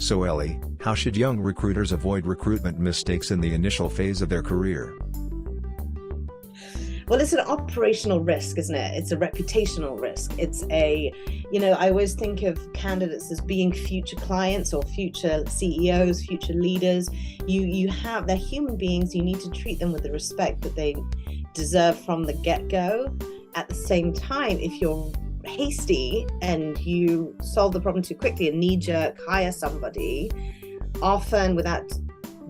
So Ellie, how should young recruiters avoid recruitment mistakes in the initial phase of their career? Well, it's an operational risk, isn't it? It's a reputational risk. I always think of candidates as being future clients or future CEOs, future leaders. They're human beings. You need to treat them with the respect that they deserve from the get-go. At the same time, if you're hasty and you solve the problem too quickly and knee-jerk hire somebody, often without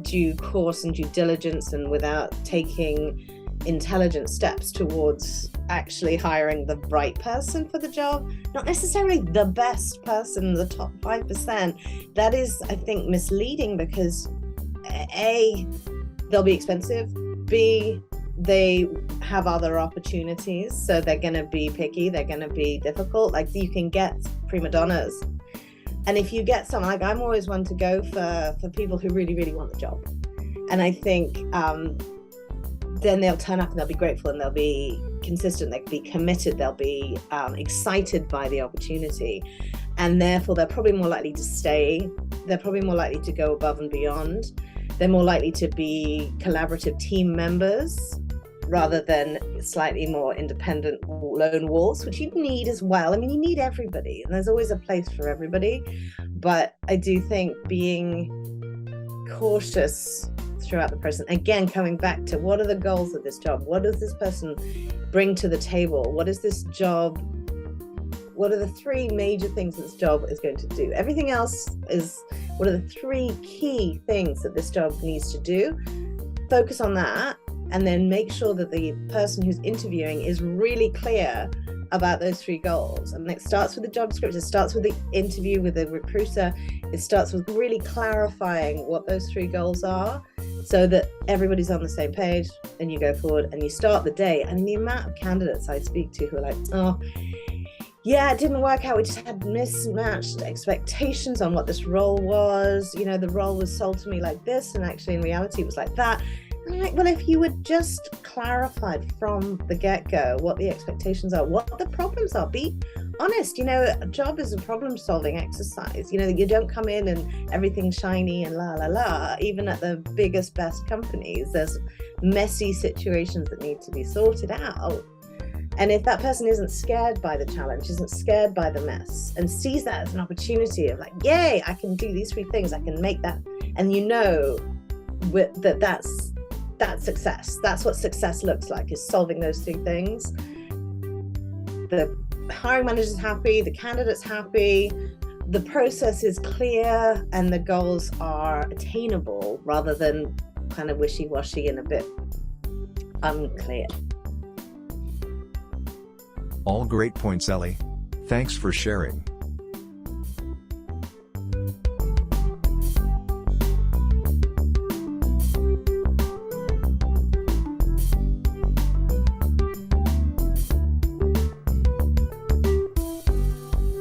due course and due diligence and without taking intelligent steps towards actually hiring the right person for the job, not necessarily the best person, the top 5%. That is, I think, misleading because A, they'll be expensive, B, they have other opportunities, so they're going to be picky, they're going to be difficult. Like, you can get prima donnas, and if you get some, like, I'm always one to go for people who really, really want the job. And I think then they'll turn up and they'll be grateful and they'll be consistent, they'll be committed, they'll be excited by the opportunity, and therefore they're probably more likely to stay, they're probably more likely to go above and beyond, they're more likely to be collaborative team members rather than slightly more independent lone wolves, which you need as well. I mean, you need everybody, and there's always a place for everybody, but I do think being cautious throughout the process, again, coming back to what are the goals of this job, what does this person bring to the table, what is this job, what are the three major things this job is going to do, everything else is what are the three key things that this job needs to do. Focus on that, and then make sure that the person who's interviewing is really clear about those three goals. And it starts with the job description, it starts with the interview with the recruiter, it starts with really clarifying what those three goals are so that everybody's on the same page, and you go forward and you start the day. And the amount of candidates I speak to who are like, oh yeah, it didn't work out, we just had mismatched expectations on what this role was, the role was sold to me like this and actually in reality it was like that. And I'm like, well, if you would just clarified from the get-go what the expectations are, what the problems are, be honest. A job is a problem-solving exercise. You don't come in and everything's shiny and la la la. Even at the biggest, best companies, there's messy situations that need to be sorted out. And if that person isn't scared by the challenge, isn't scared by the mess, and sees that as an opportunity of like, yay, I can do these three things, I can make that, and that's success. That's what success looks like, is solving those three things. The hiring manager's happy, the candidate's happy, the process is clear, and the goals are attainable rather than kind of wishy-washy and a bit unclear. All great points, Ellie. Thanks for sharing.